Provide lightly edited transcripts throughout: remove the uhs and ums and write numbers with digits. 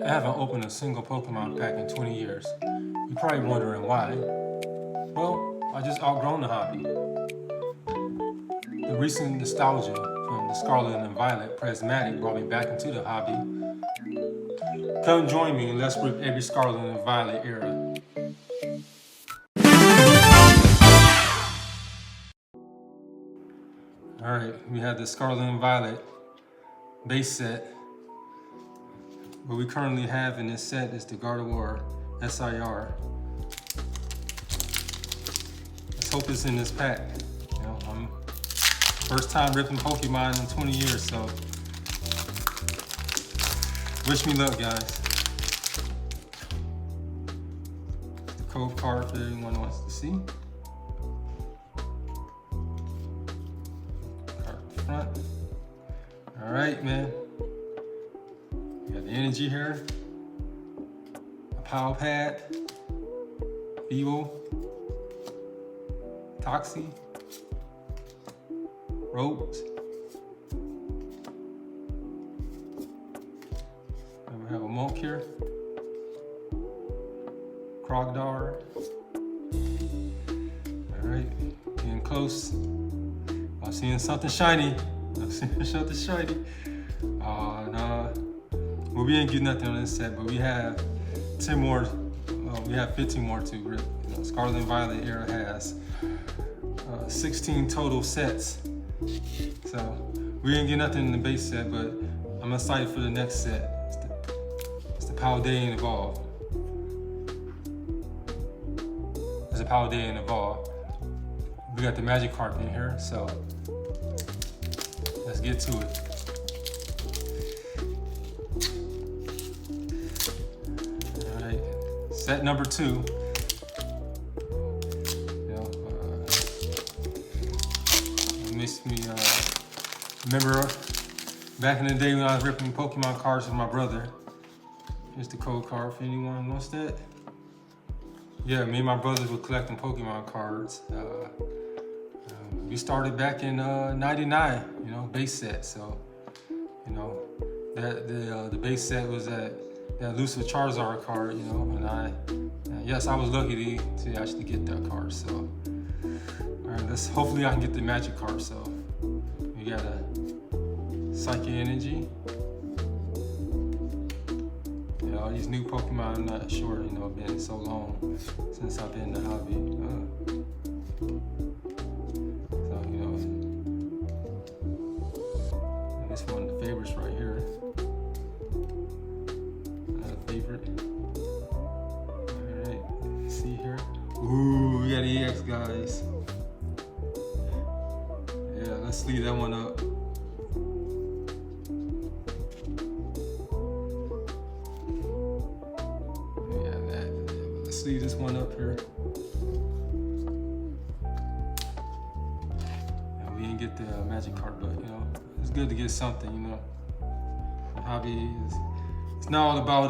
I haven't opened a single Pokemon pack in 20 years. You're probably wondering why. Well, I just outgrown the hobby. The recent nostalgia from the Scarlet and Violet Prismatic brought me back into the hobby. Come join me and let's rip every Scarlet and Violet era. Alright, we have the Scarlet and Violet base set. What we currently have in this set is the Gardevoir SIR. Let's hope it's in this pack. You know, I'm first time ripping Pokemon in 20 years, so wish me luck, guys. The code card for everyone wants to see. Card in front. All right, man. We got the energy here. A Power Pad. Vivo. Toxie. Ropes. And we have a Monk here. Crocodile. Alright, getting close. I'm seeing something shiny. I'm seeing something shiny. No. Well, we ain't getting nothing on this set, but we have 10 more. We have 15 more to rip. You know, Scarlet and Violet era has 16 total sets. So we didn't get nothing in the base set, but I'm excited for the next set. It's the Paldea Evolved. It's a Paldea Evolved. We got the magic carpet in here, so let's get to it. All right, set number 2. Makes me remember back in the day when I was ripping Pokemon cards with my brother. Here's the code card for anyone who wants that. Yeah, me and my brothers were collecting Pokemon cards. We started back in '99, you know, base set. So, you know, the base set was that elusive Charizard card, you know, and yes, I was lucky to actually get that card. So. Alright, hopefully I can get the magic card. So we got a Psychic Energy. Yeah, all these new Pokemon, I'm not sure, you know, been so long since I've been in the hobby. So, you know, this one of the favorites right here. Another favorite. Alright, see here. Ooh, we got EX, guys. Yeah, let's leave that one up. Yeah, let's leave this one up here. Yeah, we didn't get the magic card, but you know, it's good to get something, you know. The hobby it's not all about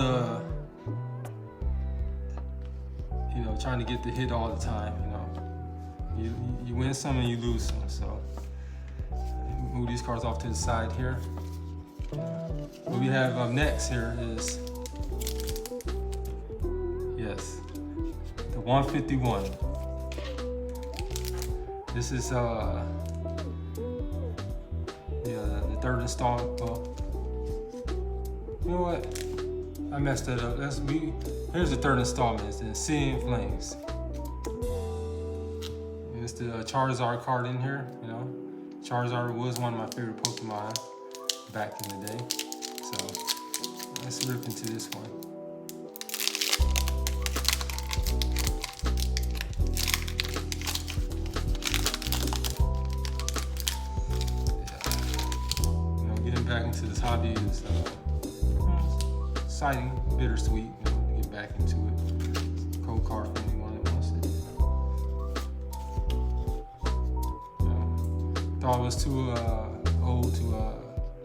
you know, trying to get the hit all the time, you know. You win some and you lose some, so move these cards off to the side here. What we have up next here is, yes, the 151. This is the third installment. Well, you know what? I messed that up. Here's the third installment. It's the Seeing Flames. It's the Charizard card in here, you know. Charizard was one of my favorite Pokemon back in the day. So let's rip into this one. Yeah. You know, getting back into this hobby is exciting, bittersweet, you know, to get back into it. Code card for anyone that wants it. Thought I was too old to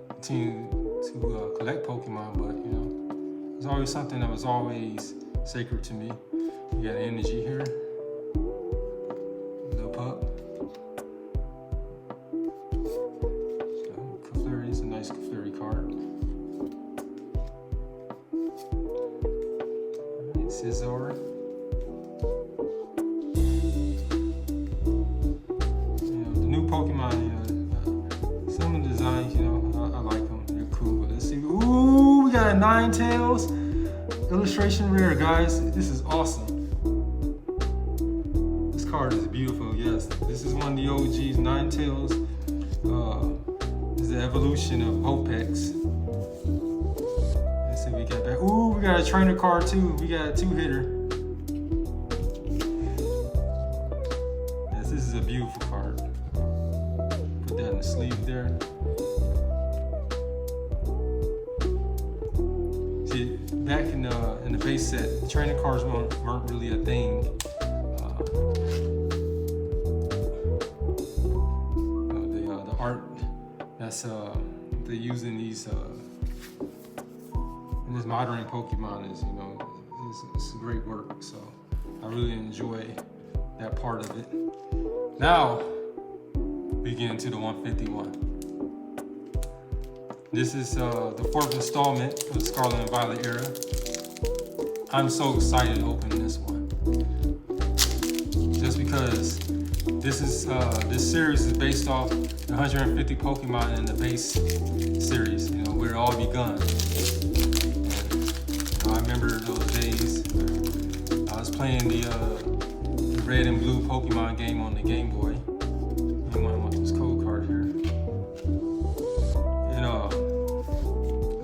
continue to collect Pokemon, but you know, there's always something that was always sacred to me. You got energy here, little pup. So, Clefairy is a nice Clefairy card. Scizor. The new Pokemon, some of the designs, I like them. They're cool. But let's see. Ooh, we got a Ninetales illustration rare, guys. This is awesome. This card is beautiful. Yes, this is one of the OGs. Ninetales. This is the evolution of Hopex. Let's see what we got back. Ooh, we got a trainer card too. We got a 2-hitter. Yes, this is a beautiful card. Put that in the sleeve there. See, back in the base set, the trainer cards weren't really a thing. The art that's they use in these in this modern Pokemon is it's great work. So I really enjoy that part of it. Now we get into the 151. This is the 4th installment of the Scarlet and Violet era. I'm so excited to open this one, just because this series is based off the 150 Pokemon in the base series, where it all begun. And, I remember those days where I was playing the red and blue Pokemon game on the Game Boy. I want this code card here.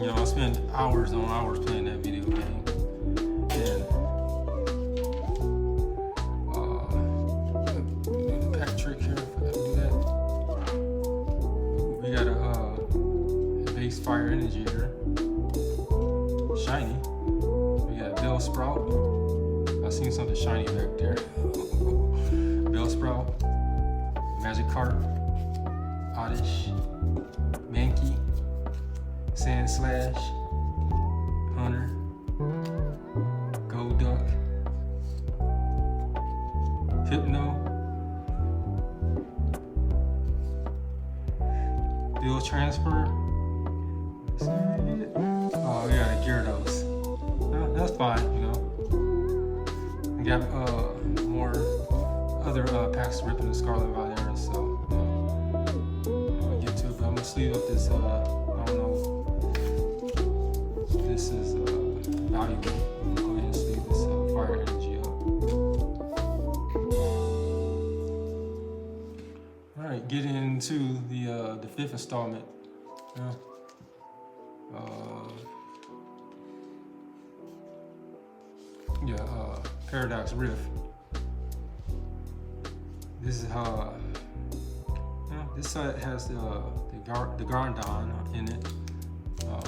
And I spent hours on hours playing that video game. And pack trick here, if I can do that. We got a base fire energy here. Shiny. We got Bellsprout. I seen something shiny back there. Bellsprout. Magikarp. Oddish. Mankey. Sandslash. Hunter. Golduck. Hypno. Bill Transfer. Oh, we got a Gyarados. That's fine, We got more other packs to rip in the Scarlet and Violet era, so I'll get to it. But I'm gonna sleeve up this. I don't know. This is valuable. I'm gonna go ahead and sleeve this fire energy up. All right, getting into the 5th installment. Paradox Rift. This is how this set has the Gardon in it. I'm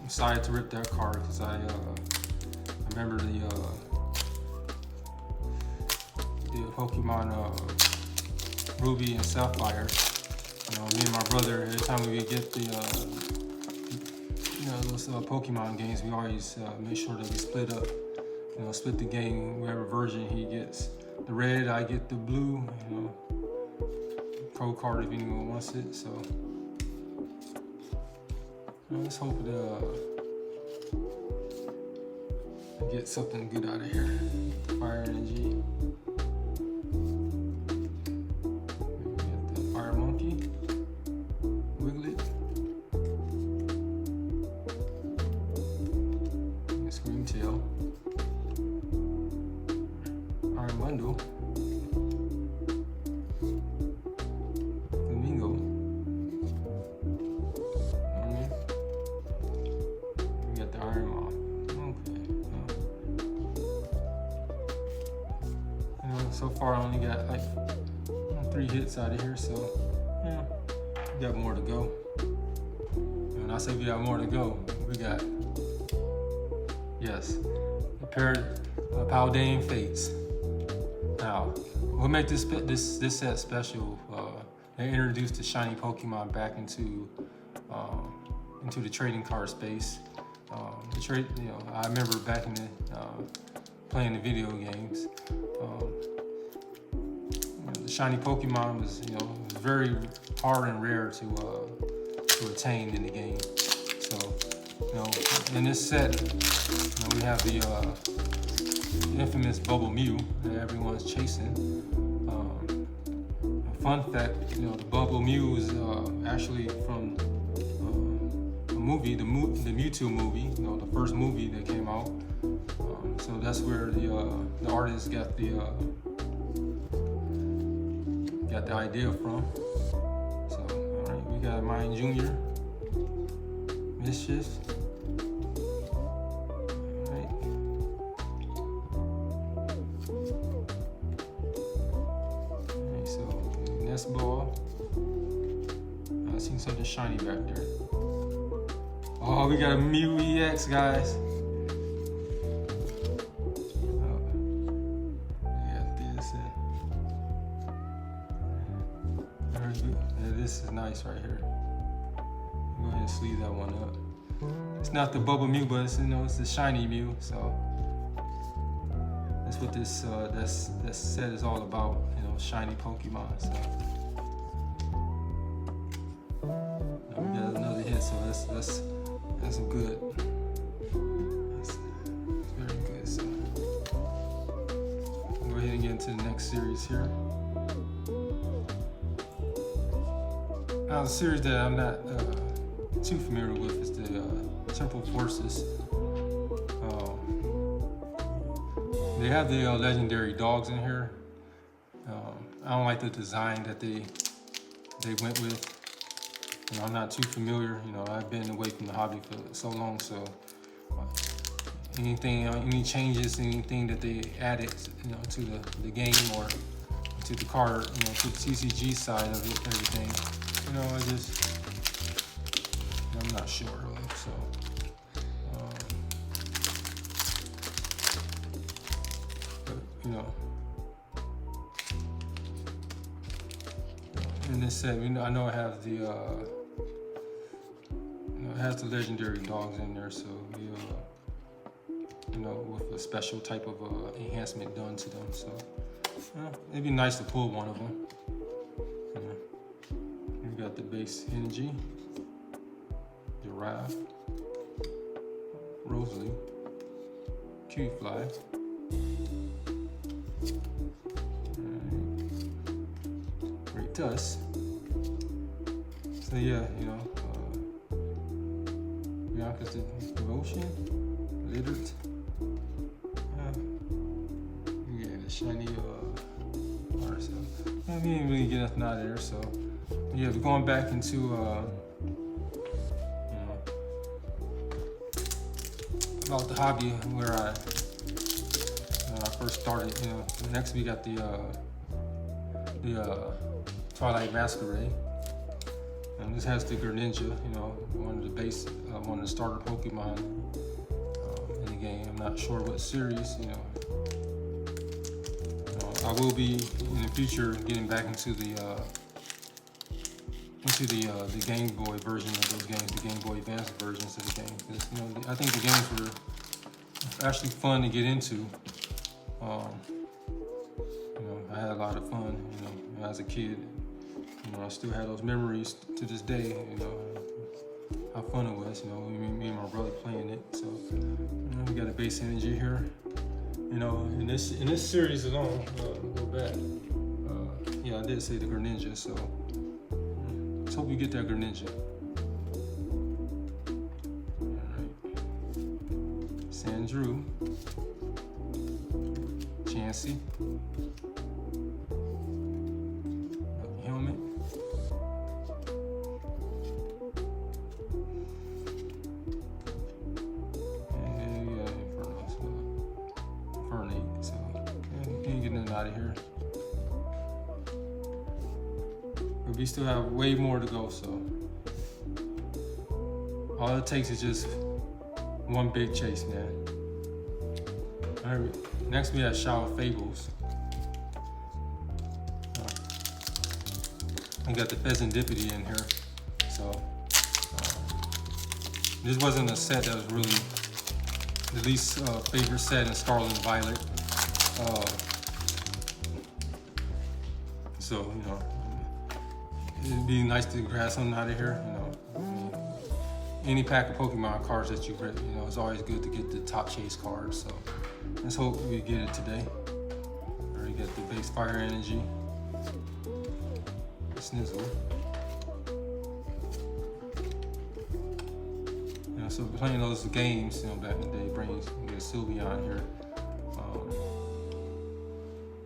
excited to rip that card because I remember the Pokemon Ruby and Sapphire. Me and my brother, every time we would get the those Pokemon games, we always make sure that we split up. Split the game, whatever version he gets. The red, I get the blue. Pro card if anyone wants it. So let's hope it get something good out of here. Fire energy. We got the Fire Monkey. Wiglet. Screamtail. Iron Bundle. Flamingo. We got the Iron Mom. Okay. So far I only got like 3 hits out of here, so we got more to go. And when I say we got more to go, we got a pair of Paldea Fates. Now, what makes this set special? They introduced the shiny Pokemon back into the trading card space. I remember back in the playing the video games. The shiny Pokemon was very hard and rare to attain in the game. So You know, in this set, you know, we have the infamous Bubble Mew that everyone's chasing. A fun fact, you know, the Bubble Mew is actually from a movie, the Mewtwo movie, you know, the first movie that came out. So that's where the artist got the idea from. So, all right, we got Mine Jr., Mischief. All right. All right, so Nest Ball. I seen something shiny back there. Oh, we got a Mew EX, guys. This is nice right here. Go ahead and sleeve that one up. It's not the Bubble Mew, but it's, you know, it's the shiny Mew. So that's what this set is all about. You know, shiny Pokemon. So now we got another hit. So that's a good. That's very good. So I'll go ahead and get into the next series here. Now, the series that I'm not too familiar with is the Temple Forces. They have the legendary dogs in here. I don't like the design that they went with. You know, I'm not too familiar. You know, I've been away from the hobby for so long, so anything, any changes, anything that they added, you know, to the game or to the card, you know, to the TCG side of it, everything. You know, I'm not sure of, so. But, you know, in this set, you know, I know I have the, you know, it has the legendary dogs in there, so we, you know, with a special type of enhancement done to them, so it'd be nice to pull one of them. We got the base energy, Giraffe, Rosalie, Q-Fly. Great Tusk. So yeah, you know, Bianca's Devotion, Littert. Yeah, the shiny RSL. We didn't really get nothing out of there, so. Yeah, we're going back into, you know, about the hobby where I first started. You know, next we got the Twilight Masquerade, and this has the Greninja. You know, one of the starter Pokemon in the game. I'm not sure what series. You know, I will be in the future getting back into the Game Boy version of those games, the Game Boy Advance versions of the game. Because, you know, I think the games were actually fun to get into. You know, I had a lot of fun. You know, as a kid. You know, I still have those memories to this day. You know, how fun it was. You know, me and my brother playing it. So, you know, we got a base energy here. You know, in this series alone, go back. Yeah, I did say the Greninja, so. Let's hope you get that Greninja. Alright. Sandrew. Chansey. Helmet. And yeah, Inferno. Fernate. So, can't get nothing out of here. But we still have way more to go, so all it takes is just one big chase, man. All right, next we have Shower Fables. I got the Pheasantipity in here, so this wasn't a set that was really the least favorite set in Scarlet and Violet. So, you know, it'd be nice to grab something out of here, you know. I mean, any pack of Pokemon cards that you rip, you know, it's always good to get the top chase cards. So let's hope we get it today. Already got the base fire energy, Snizzle. You know, so playing those games, you know, back in the day, brings get Sylveon here.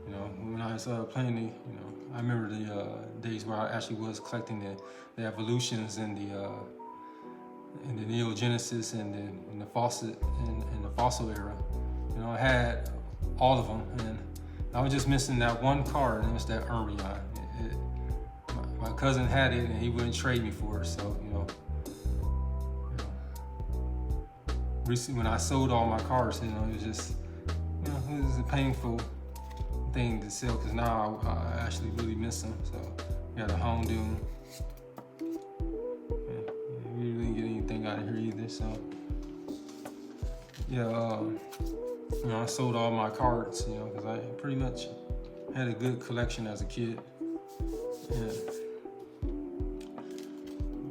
You know, when I was playing the, you know, I remember the days where I actually was collecting the evolutions and the Neo Genesis and the fossil and the fossil era. You know, I had all of them, and I was just missing that one card, and it was that Umbreon. My cousin had it, and he wouldn't trade me for it. So recently when I sold all my cards, you know, it was just, you know, it was a painful thing to sell because now I actually really miss them. So we got a Houndoom. We didn't get anything out of here either. So yeah, you know, I sold all my cards, you know, because I pretty much had a good collection as a kid. And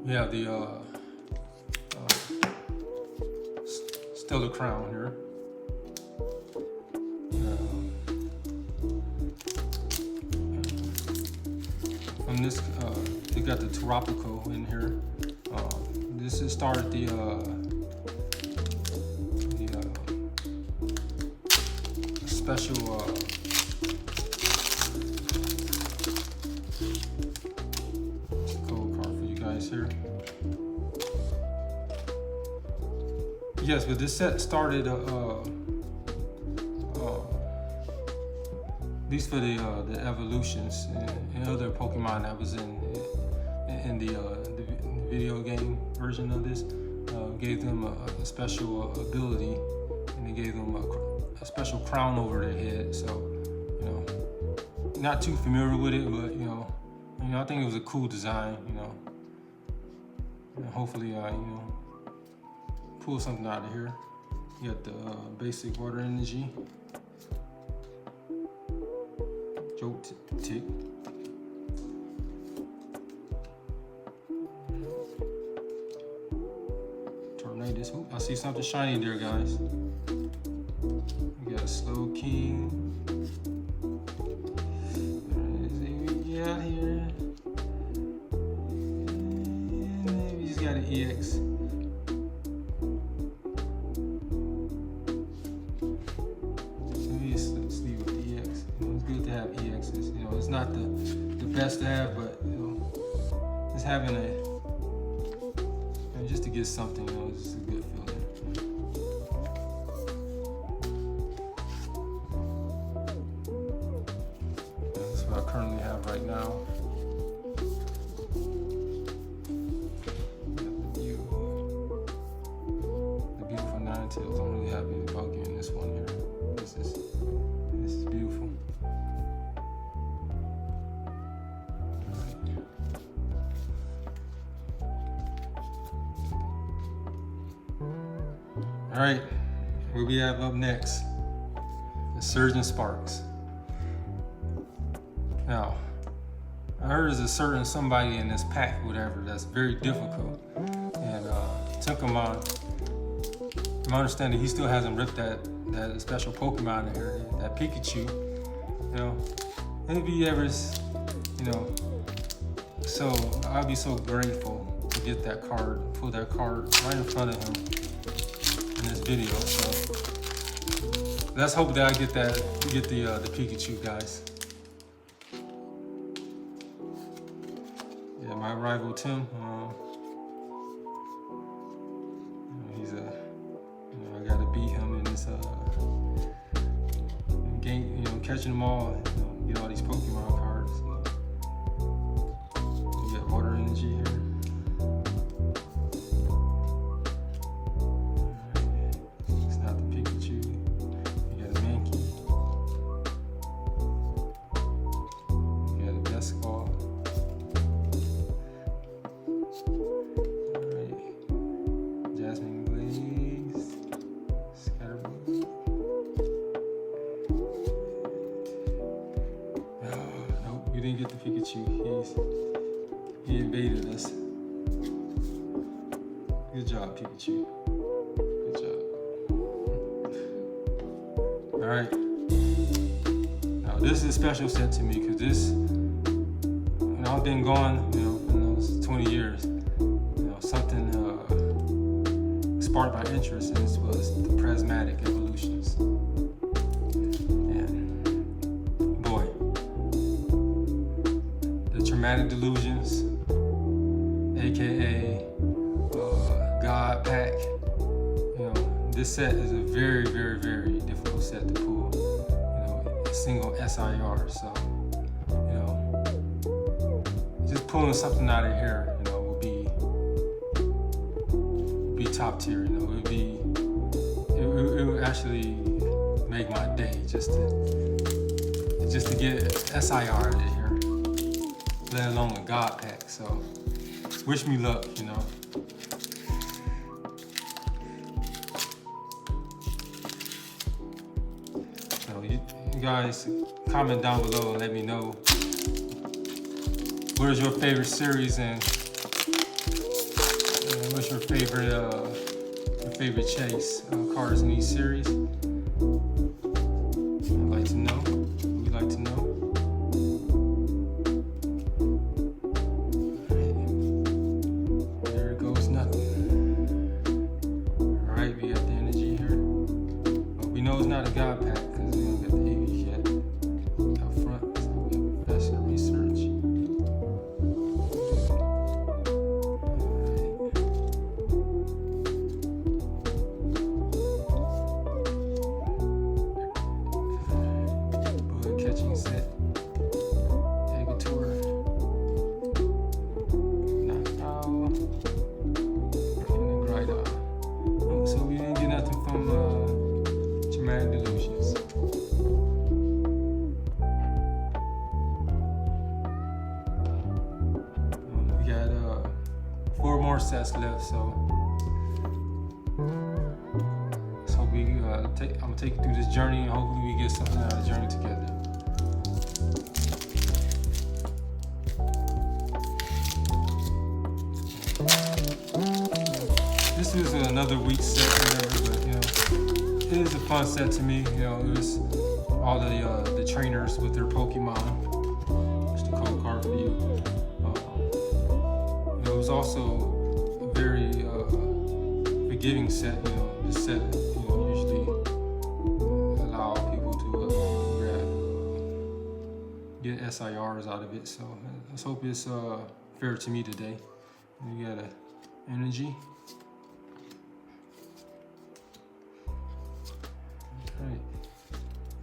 yeah, the Stellar Crown here. From this, they got the Tropical in here. This has started the special code card for you guys here. Yes, but this set started these for the evolutions and other Pokemon that was in the video game version of this. Gave them a special ability, and they gave them a special crown over their head. So, you know, not too familiar with it, but you know, I think it was a cool design. You know, and hopefully, you know, pull something out of here. You got the basic water energy, Jolt Tick. Tornadus. Ooh, I see something shiny there, guys. We got a Slow King. Get out here. And we just got an EX. It's not the best to have, but you know, just having a, you know, just to get something, you know, it's just a good feeling. That's what I currently have right now. The beautiful Ninetales. I'm really happy about getting this one here. This is beautiful. All right, what we have up next? The Surging Sparks. Now, I heard there's a certain somebody in this pack, whatever, that's very difficult. And took him on. From my understanding, he still hasn't ripped that special Pokemon in here, that Pikachu. You know, and if he ever, you know, so I'd be so grateful to get that card, pull that card right in front of him in this video. So let's hope that I get the Pikachu, guys. Yeah, my rival Tim. He's I gotta beat him in this game. You know, catching them all. You know, get all these Pokemon cards. You got water energy here. We didn't get the Pikachu. He invaded us. We Good job, Pikachu. Good job. All right. Now this is a special set to me because this, I've been gone, for those 20 years. Something sparked my interest in this was the Prismatic Evolutions. And boy, the Traumatic Delusions, aka God Pack. This set is a very, very, very difficult set to pull. A single SIR. So, just pulling something out of here, would be top tier. It would actually make my day just to get SIR out of here, let alone a God Pack. So, wish me luck, So you guys comment down below and let me know what is your favorite series and what's your favorite chase cards in each series. I'd like to know. We'd like to know. There goes nothing. All right, we got the energy here. But we know it's not a God Pack because we don't get the AVs yet out front. So we have professor research. Catching set, take a tour, knock out, and then grind out. So we didn't get nothing from Traumatic Delusions. We got 4 more sets left, so I'm gonna take you through this journey and hopefully we get something out of the journey together. This is another weak set, whatever, but it is a fun set to me. It was all the trainers with their Pokemon. There's the code card for you. It was also a very forgiving set. This set usually allow people to get SIRs out of it. So let's hope it's fair to me today. We got a energy. Alright,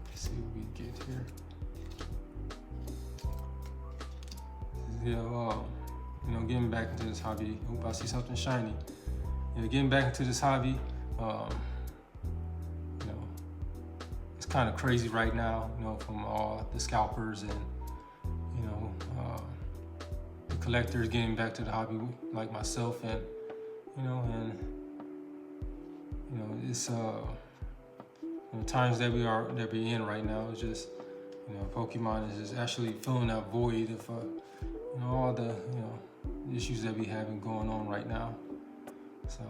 let's see what we get here. Getting back into this hobby. Hope I see something shiny. Getting back into this hobby. It's kind of crazy right now. From all the scalpers and the collectors getting back to the hobby, like myself, and it's times that we're in right now. It's just Pokemon is just actually filling that void of all the issues that we having going on right now. So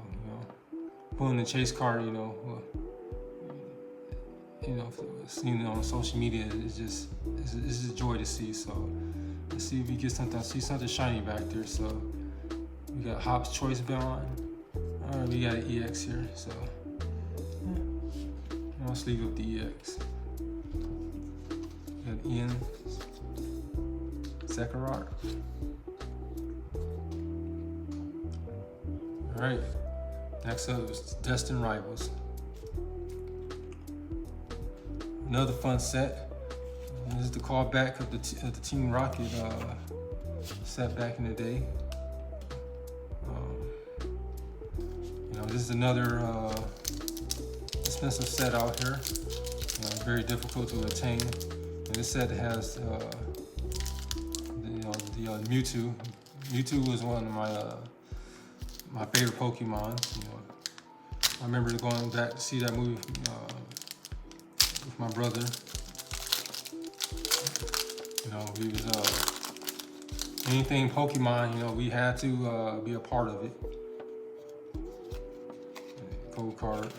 pulling the chase card, seeing it on social media is just it's a joy to see. So let's see if we get something. I see something shiny back there. So we got Hop's Choice Bond. All right, we got an EX here. So let's leave with the EX. We got Ian Scarlet. All right. Next up is Destined Rivals. Another fun set. This is the callback of the Team Rocket set back in the day. This is another expensive set out here. Very difficult to attain. And this set has the Mewtwo. Mewtwo was one of my favorite Pokemon. I remember going back to see that movie with my brother. We was anything Pokemon. We had to be a part of it. code card.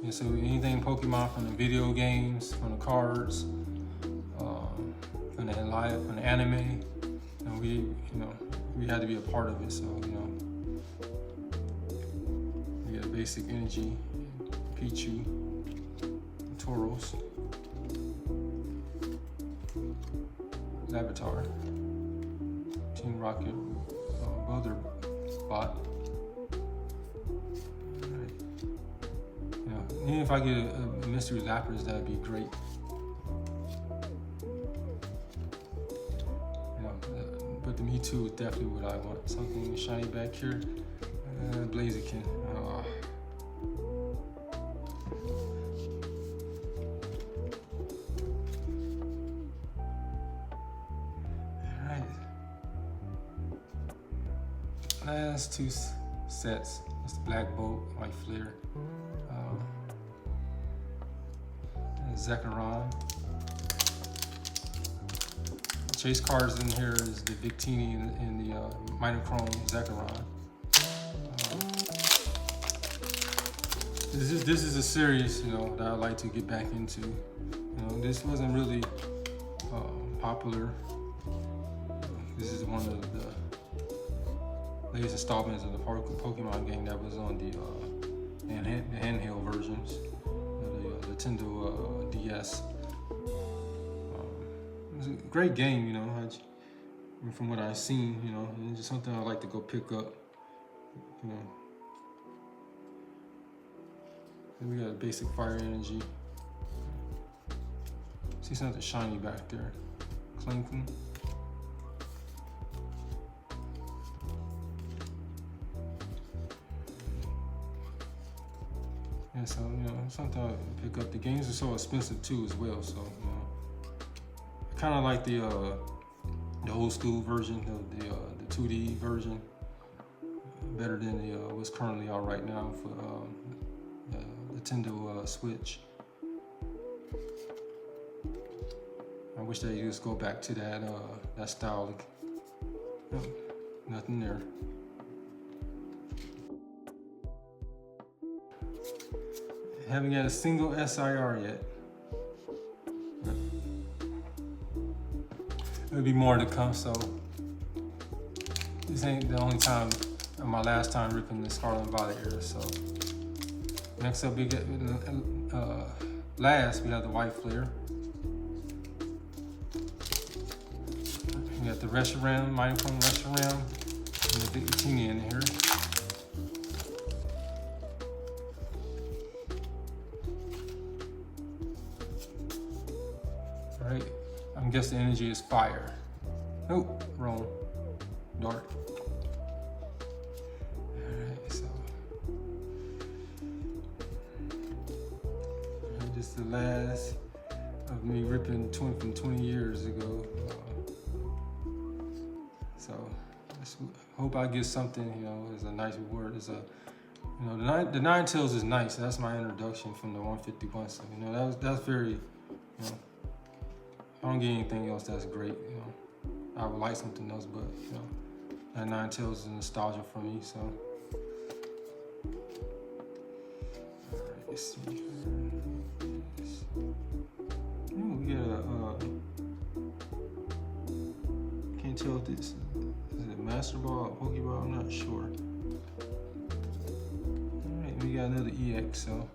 And so anything Pokemon from the video games, from the cards, from the anime, and we had to be a part of it. So we get a basic energy, Pichu, Tauros, Avatar, Team Rocket, Brother Bot. Even if I get a mystery Lapras, that'd be great. But the Mewtwo is definitely what I want. Something shiny back here. Blaziken. Alright. Last two sets. It's the Black Bolt, White Flare. Zekrom. Chase cards in here is the Victini and the Monochrome Zekrom. This is a series that I like to get back into. This wasn't really popular. This is one of the latest installments of the Pokemon game that was on the handheld versions. Nintendo DS. It's a great game, from what I've seen, it's just something I like to go pick up, And we got a basic fire energy. See something shiny back there, clinking. And so, something I pick up. The games are so expensive too as well, so I kind of like the old school version of the 2D version better than the what's currently out right now for the Nintendo Switch. I wish they just go back to that style. Nothing there. Haven't got a single SIR yet. There'll be more to come, so this ain't the only time, or my last time ripping the Scarlet and Violet era, so. Next up, we got, last, we got the White Flare. We got the Reshiram, Monochrome Reshiram, and the Victini in here. Alright, I'm guessing the energy is fire. Nope, wrong. Dark. Alright, so. This is the last of me ripping from 20 years ago. So, I hope I get something, as a nice reward. As a, the Ninetales is nice. That's my introduction from the 151. So, that's very, I don't get anything else that's great, I would like something else, but, that Ninetales is nostalgia for me, so. All right, let's see. Ooh, we got can't tell if this, is it Master Ball or Pokeball? I'm not sure. All right, we got another EX, so.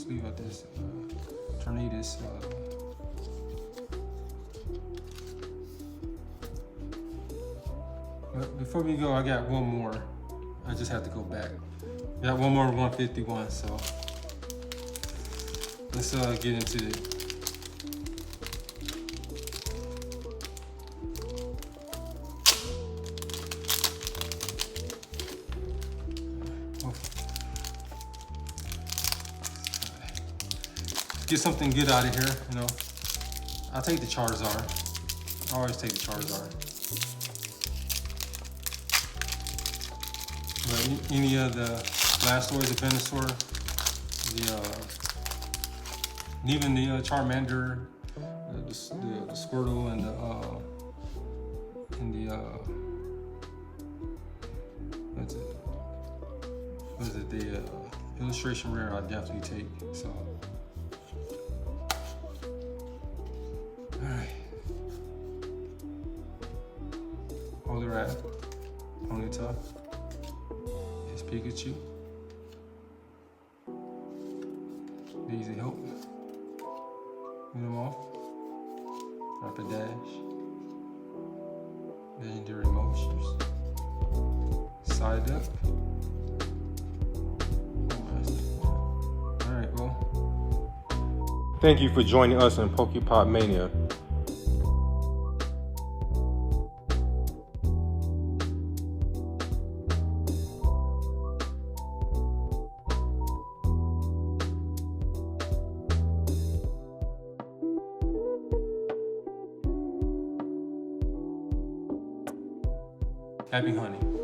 We got this Tornadus. But before we go, I got one more. I just have to go back. I got one more 151, so let's get into it. Get something good out of here, I'll take the Charizard. I always take the Charizard. But any of the Blastoise, the Venusaur, even the Charmander, the Squirtle, and in the the illustration rare I'll definitely take. So alright. Holograph, Ponyta, it's Pikachu. Daisy Hope, Minimoff, Rapidash, Legendary Motions, Psyduck. Alright, well. Thank you for joining us in Pokepop Mania. Happy hunting.